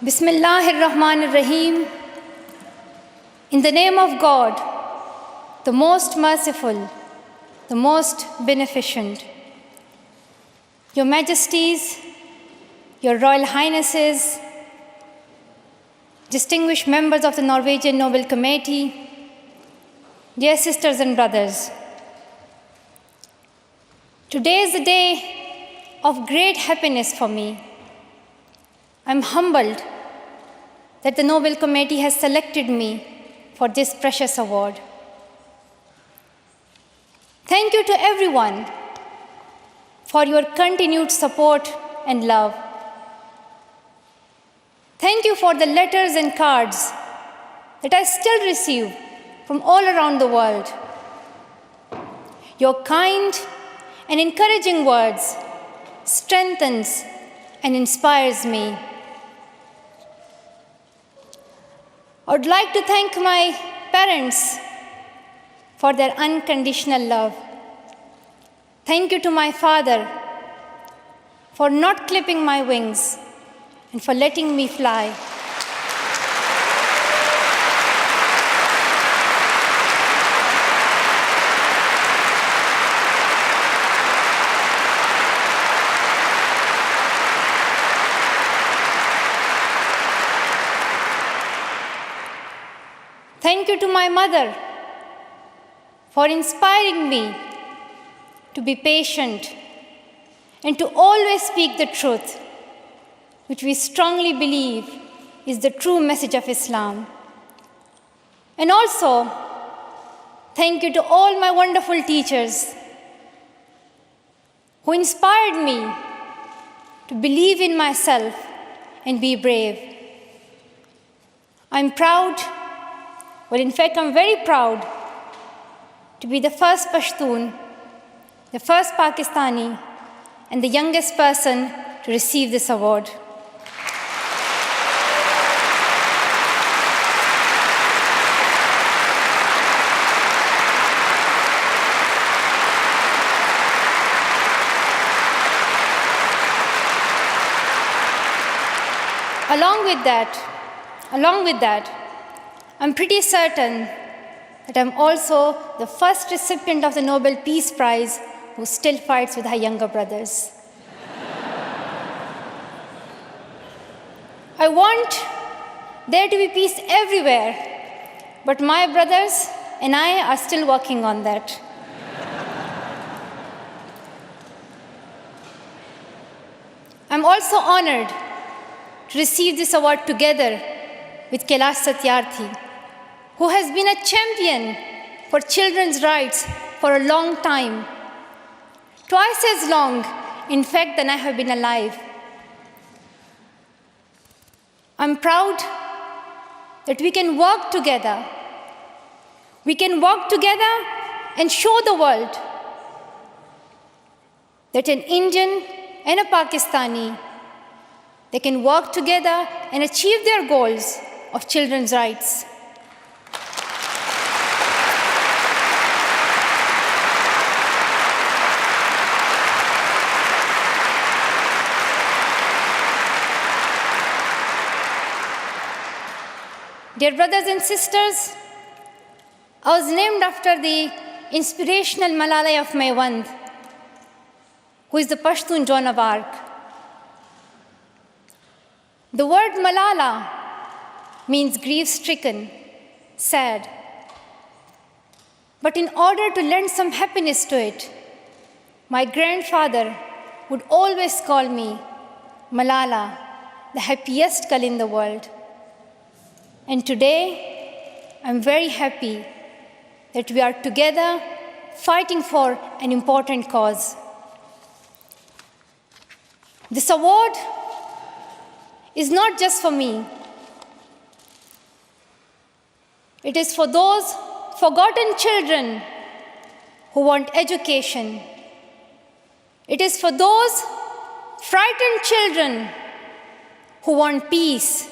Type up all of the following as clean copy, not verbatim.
Bismillahir-Rahmanir-Rahim. In the name of God, the most merciful, the most beneficent. Your Majesties, Your Royal Highnesses, distinguished members of the Norwegian Nobel Committee, dear sisters and brothers, today is a day of great happiness for me. I'm humbled that the Nobel Committee has selected me for this precious award. Thank you to everyone for your continued support and love. Thank you for the letters and cards that I still receive from all around the world. Your kind and encouraging words strengthens and inspires me. I would like to thank my parents for their unconditional love. Thank you to my father for not clipping my wings and for letting me fly. Thank you to my mother for inspiring me to be patient and to always speak the truth, which we strongly believe is the true message of Islam. And also, thank you to all my wonderful teachers who inspired me to believe in myself and be brave. I'm proud. Well, in fact, I'm very proud to be the first Pashtun, the first Pakistani, and the youngest person to receive this award. Along with that, I'm pretty certain that I'm also the first recipient of the Nobel Peace Prize who still fights with her younger brothers. I want there to be peace everywhere, but my brothers and I are still working on that. I'm also honored to receive this award together with Kailash Satyarthi, who has been a champion for children's rights for a long time, twice as long, in fact, than I have been alive. I'm proud that we can work together. We can work together and show the world that an Indian and a Pakistani, they can work together and achieve their goals of children's rights. Dear brothers and sisters, I was named after the inspirational Malala of Maiwand, who is the Pashtun Joan of Arc. The word Malala means grief-stricken, sad. But in order to lend some happiness to it, my grandfather would always call me Malala, the happiest girl in the world. And today, I'm very happy that we are together fighting for an important cause. This award is not just for me. It is for those forgotten children who want education. It is for those frightened children who want peace.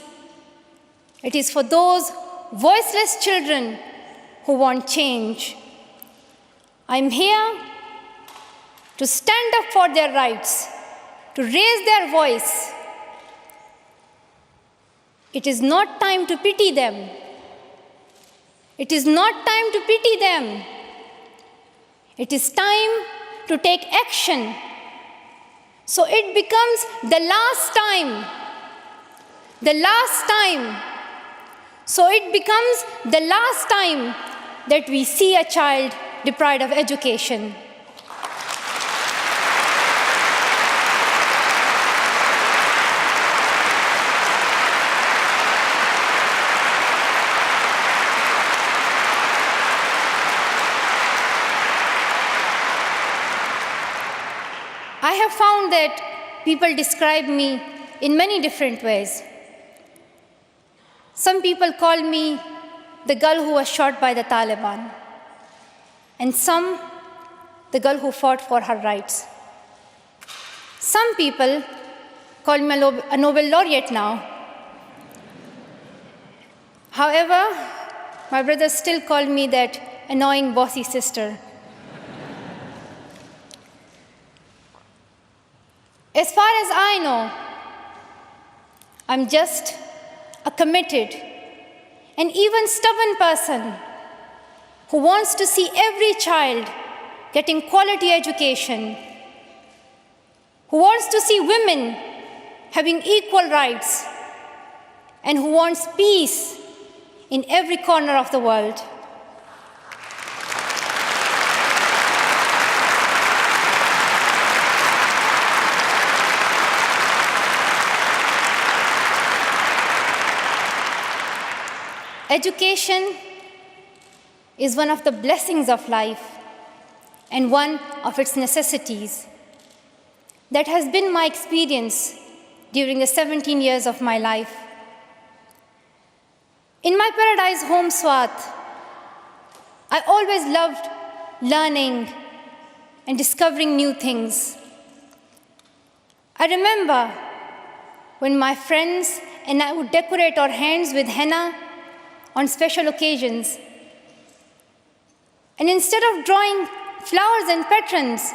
It is for those voiceless children who want change. I'm here to stand up for their rights, to raise their voice, It is not time to pity them. It is not time to pity them. It is time to take action. So it becomes the last time. The last time. So it becomes the last time that we see a child deprived of education. I have found that people describe me in many different ways. Some people call me the girl who was shot by the Taliban, and some the girl who fought for her rights. Some people call me a Nobel laureate now. However, my brothers still call me that annoying bossy sister. As far as I know, I'm just a committed and even stubborn person who wants to see every child getting quality education, who wants to see women having equal rights, and who wants peace in every corner of the world. Education is one of the blessings of life and one of its necessities. That has been my experience during the 17 years of my life. In my paradise home, Swat, I always loved learning and discovering new things. I remember when my friends and I would decorate our hands with henna on special occasions. And instead of drawing flowers and patrons,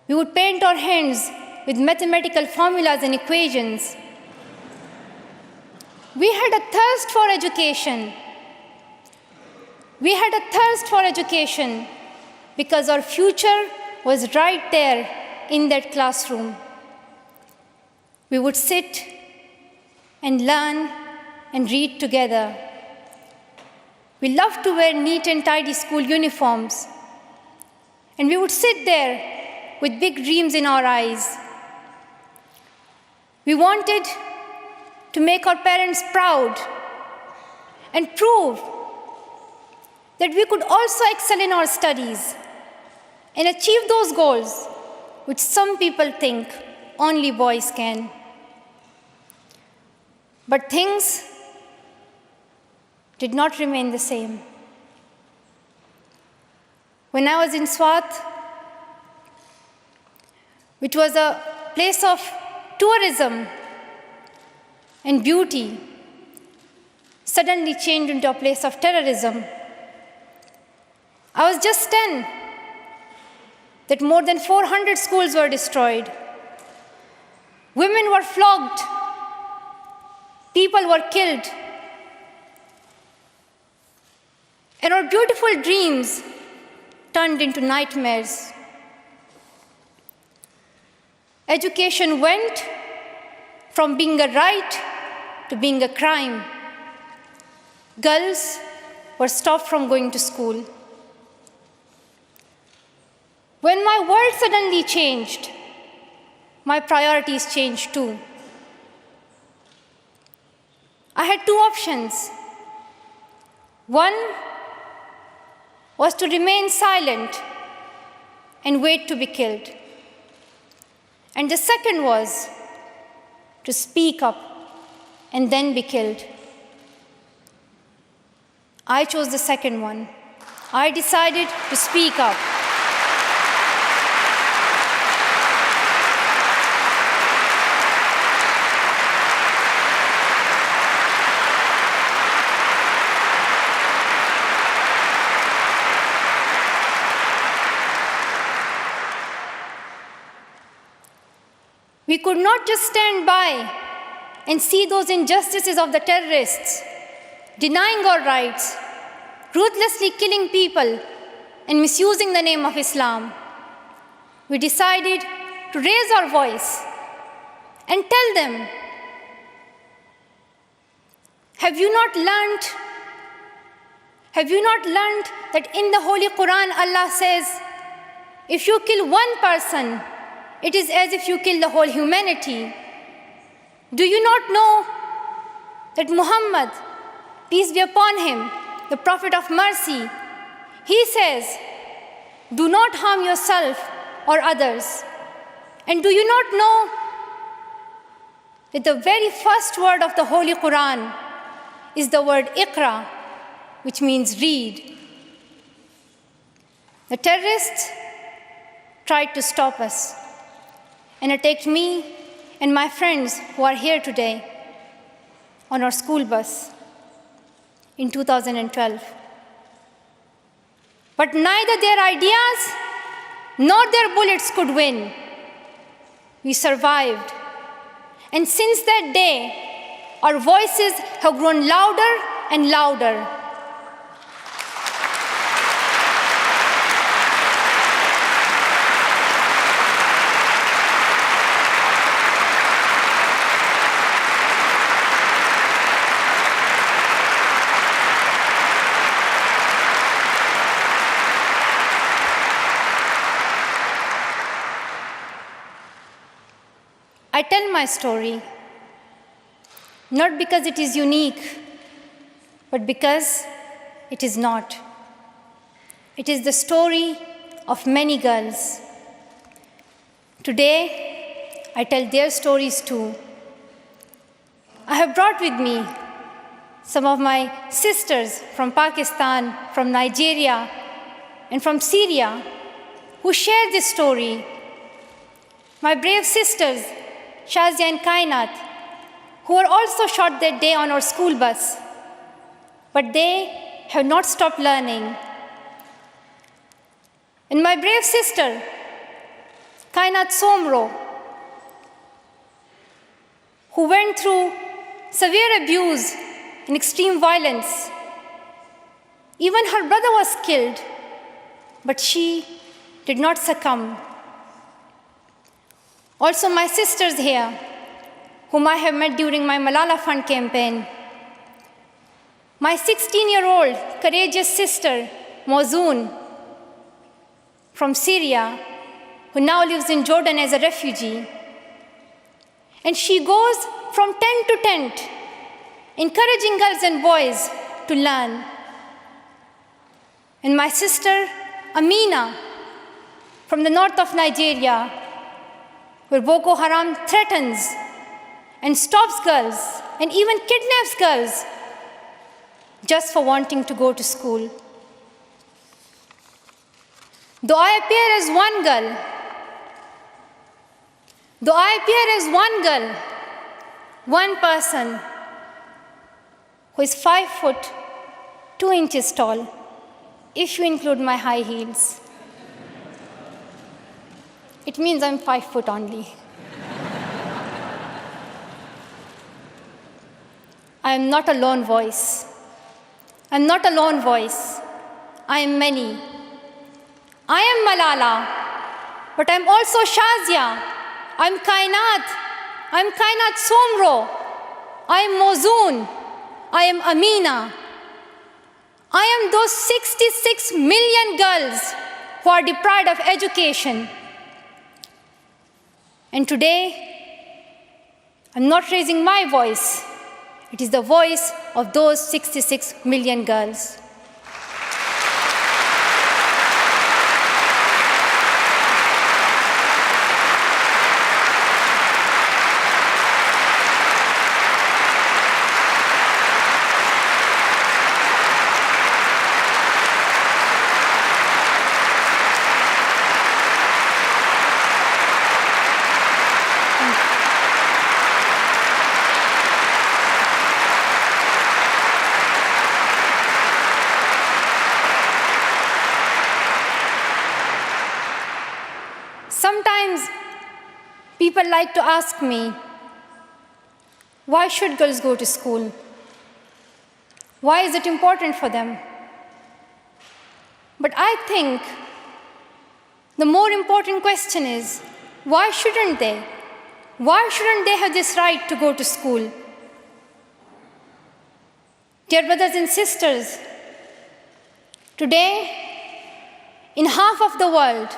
we would paint our hands with mathematical formulas and equations. We had a thirst for education. We had a thirst for education because our future was right there in that classroom. We would sit and learn and read together. We loved to wear neat and tidy school uniforms. And we would sit there with big dreams in our eyes. We wanted to make our parents proud and prove that we could also excel in our studies and achieve those goals which some people think only boys can. But things did not remain the same. When I was in Swat, which was a place of tourism and beauty, suddenly changed into a place of terrorism. I was just 10, that more than 400 schools were destroyed. Women were flogged. People were killed. And our beautiful dreams turned into nightmares. Education went from being a right to being a crime. Girls were stopped from going to school. When my world suddenly changed, my priorities changed too. I had two options. One was to remain silent and wait to be killed. And the second was to speak up and then be killed. I chose the second one. I decided to speak up. We could not just stand by and see those injustices of the terrorists, denying our rights, ruthlessly killing people, and misusing the name of Islam, we decided to raise our voice and tell them, have you not learned that in the Holy Quran Allah says, if you kill one person, it is as if you kill the whole humanity? Do you not know that Muhammad, peace be upon him, the Prophet of mercy, he says, do not harm yourself or others. And do you not know that the very first word of the Holy Quran is the word Iqra, which means read? The terrorists tried to stop us and attacked me and my friends who are here today on our school bus in 2012. But neither their ideas nor their bullets could win. We survived. And since that day, our voices have grown louder and louder. I tell my story not because it is unique, but because it is not. It is the story of many girls. Today, I tell their stories too. I have brought with me some of my sisters from Pakistan, from Nigeria, and from Syria who share this story. My brave sisters, Shazia and Kainat, who were also shot that day on our school bus, but they have not stopped learning. And my brave sister, Kainat Somro, who went through severe abuse and extreme violence. Even her brother was killed, but she did not succumb. Also my sisters here, whom I have met during my Malala Fund campaign. My 16-year-old courageous sister, Mozoon, from Syria, who now lives in Jordan as a refugee. And she goes from tent to tent, encouraging girls and boys to learn. And my sister, Amina, from the north of Nigeria, where Boko Haram threatens and stops girls and even kidnaps girls just for wanting to go to school. Though I appear as one girl, one person who is 5 foot 2 inches tall, if you include my high heels, it means I'm 5 foot only. I am not a lone voice. I'm not a lone voice. I am many. I am Malala, but I'm also Shazia. I'm Kainat. I'm Kainat Somro. I am Mozoon. I am Amina. I am those 66 million girls who are deprived of education. And today, I'm not raising my voice. It is the voice of those 66 million girls. Sometimes people like to ask me, Why should girls go to school? Why is it important for them? But I think the more important question is, why shouldn't they? Why shouldn't they have this right to go to school? Dear brothers and sisters, today, in half of the world,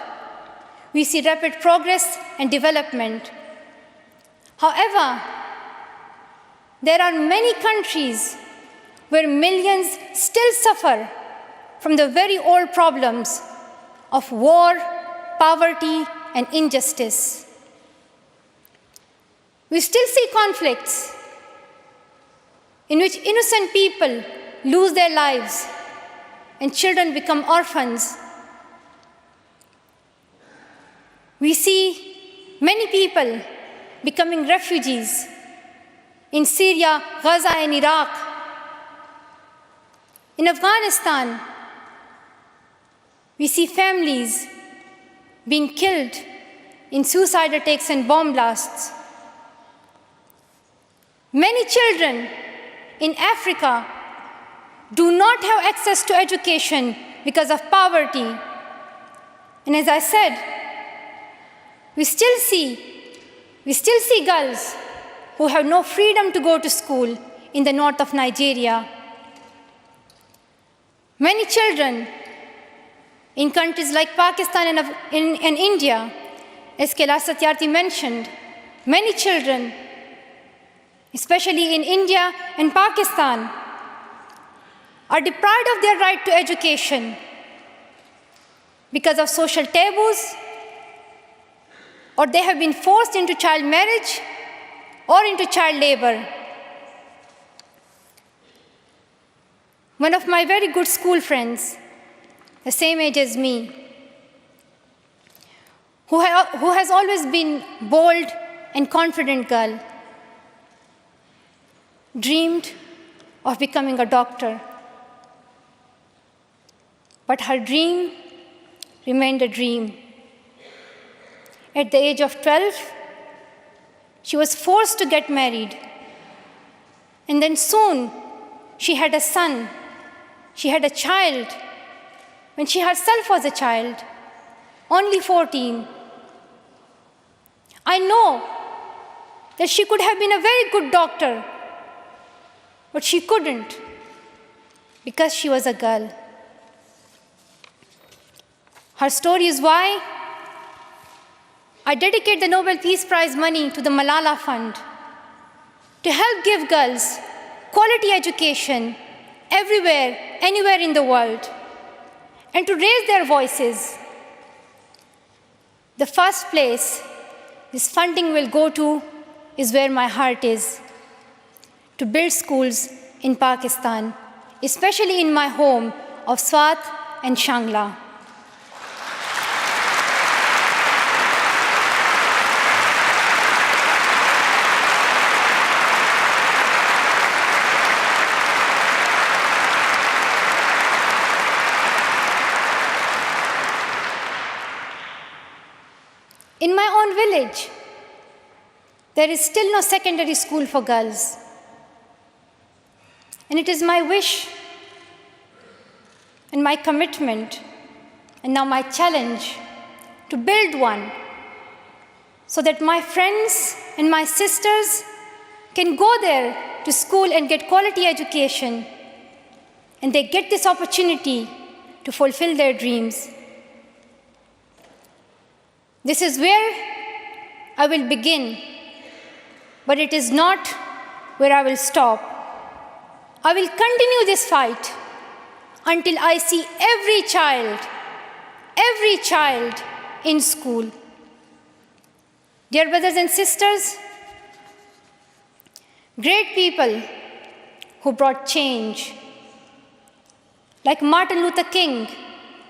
we see rapid progress and development. However, there are many countries where millions still suffer from the very old problems of war, poverty, and injustice. We still see conflicts in which innocent people lose their lives and children become orphans. We see many people becoming refugees in Syria, Gaza, and Iraq. In Afghanistan, we see families being killed in suicide attacks and bomb blasts. Many children in Africa do not have access to education because of poverty. And as I said, we still see girls who have no freedom to go to school in the north of Nigeria. Many children in countries like Pakistan and India, as Kailash Satyarthi mentioned, many children, especially in India and Pakistan, are deprived of their right to education because of social taboos, or they have been forced into child marriage or into child labor. One of my very good school friends, the same age as me, who has always been bold and confident girl, dreamed of becoming a doctor. But her dream remained a dream. At the age of 12, she was forced to get married. And then soon, she had a son. She had a child when she herself was a child, only 14. I know that she could have been a very good doctor, but she couldn't because she was a girl. Her story is why I dedicate the Nobel Peace Prize money to the Malala Fund to help give girls quality education everywhere, anywhere in the world, and to raise their voices. The first place this funding will go to is where my heart is, to build schools in Pakistan, especially in my home of Swat and Shangla. In my own village, there is still no secondary school for girls. And it is my wish and my commitment, and now my challenge, to build one so that my friends and my sisters can go there to school and get quality education, and they get this opportunity to fulfill their dreams. This is where I will begin, but it is not where I will stop. I will continue this fight until I see every child in school. Dear brothers and sisters, great people who brought change, like Martin Luther King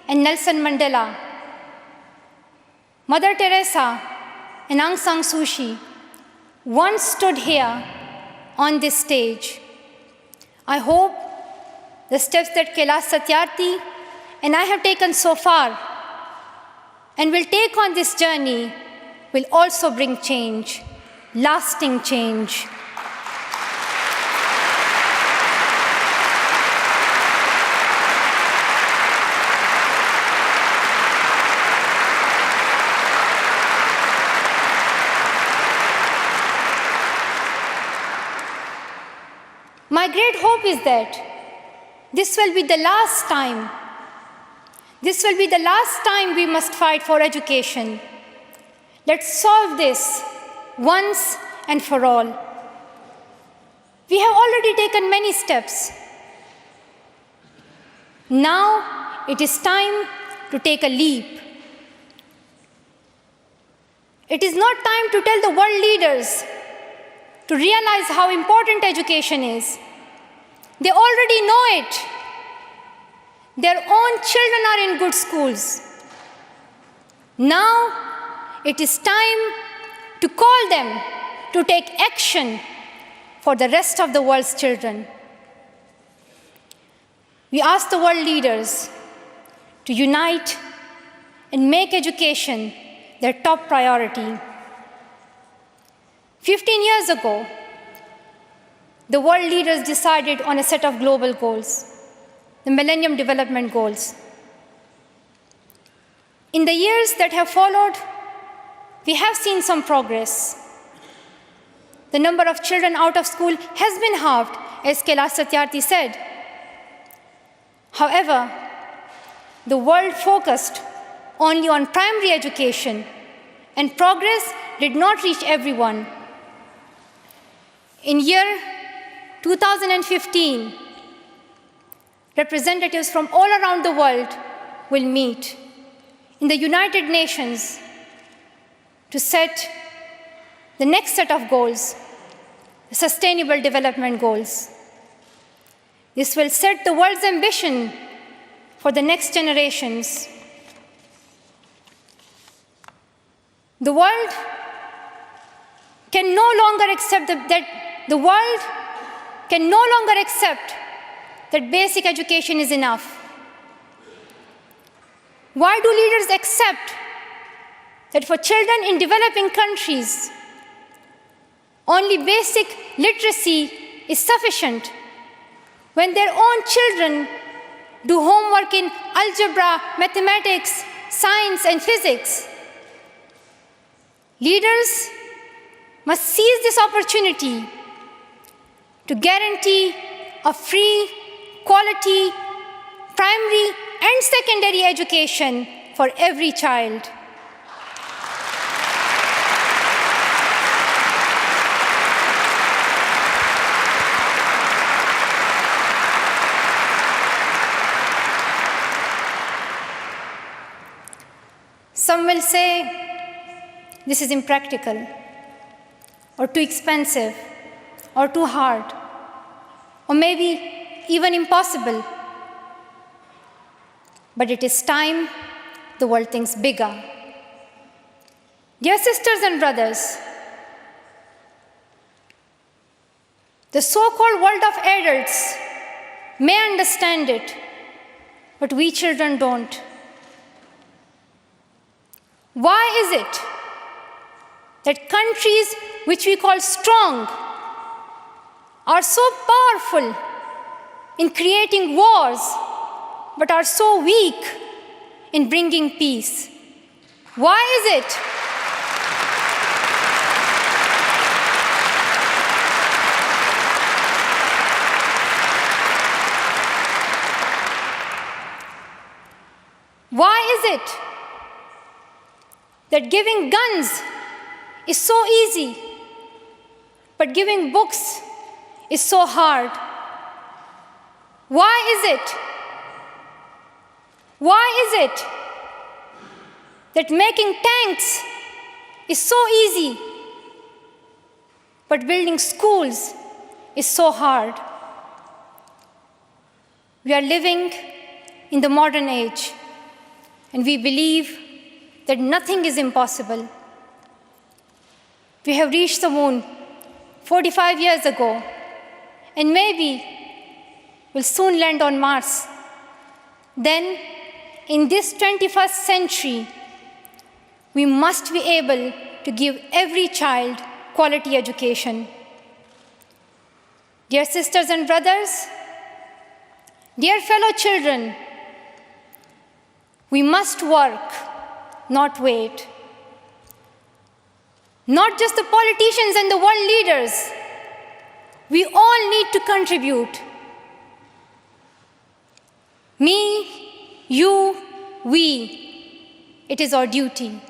and Nelson Mandela, Mother Teresa and Aung San Suu Kyi, once stood here on this stage. I hope the steps that Kailash Satyarthi and I have taken so far and will take on this journey will also bring change, lasting change. my great hope is that this will be the last time. This will be the last time we must fight for education. Let's solve this once and for all. We have already taken many steps. Now it is time to take a leap. It is not time to tell the world leaders to realize how important education is. They already know it. Their own children are in good schools. Now it is time to call them to take action for the rest of the world's children. We ask the world leaders to unite and make education their top priority. 15 years ago, the world leaders decided on a set of global goals, the Millennium Development Goals. In the years that have followed, we have seen some progress. The number of children out of school has been halved, as Kailash Satyarthi said. However, the world focused only on primary education, and progress did not reach everyone. In year 2015, representatives from all around the world will meet in the United Nations to set the next set of goals, the Sustainable Development Goals. This will set the world's ambition for the next generations. The world can no longer accept that basic education is enough. Why do leaders accept that for children in developing countries, only basic literacy is sufficient when their own children do homework in algebra, mathematics, science, and physics? Leaders must seize this opportunity to guarantee a free, quality, primary and secondary education for every child. Some will say this is impractical, or too expensive, or too hard, or maybe even impossible. But it is time the world thinks bigger. Dear sisters and brothers, the so-called world of adults may understand it, but we children don't. Why is it that countries which we call strong are so powerful in creating wars, but are so weak in bringing peace? Why is it? Why is it that giving guns is so easy, but giving books is so hard? Why is it? Why is it that making tanks is so easy, but building schools is so hard? We are living in the modern age, and we believe that nothing is impossible. We have reached the moon 45 years ago, and maybe we'll soon land on Mars. Then, in this 21st century, we must be able to give every child quality education. Dear sisters and brothers, dear fellow children, we must work, not wait. Not just the politicians and the world leaders, We all need to contribute. Me, you, we. It is our duty.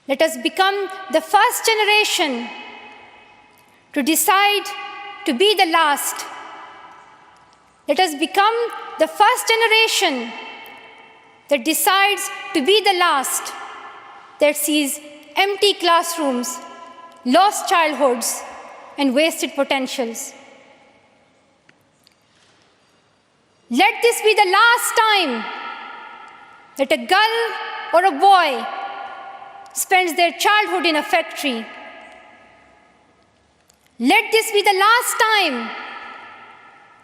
Let us become the first generation to decide to be the last. Let us become the first generation that decides to be the last, that sees empty classrooms, lost childhoods, and wasted potentials. Let this be the last time that a girl or a boy spends their childhood in a factory. Let this be the last time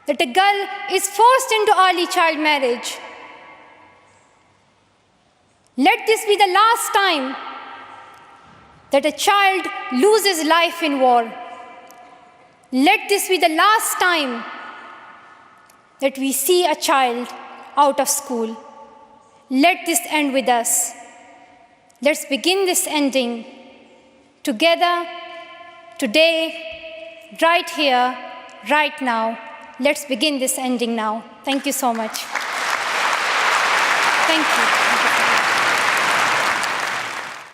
that a girl is forced into early child marriage. Let this be the last time that a child loses life in war. Let this be the last time that we see a child out of school. Let this end with us. Let's begin this ending together, today, right here, right now. Let's begin this ending now. Thank you so much. Thank you.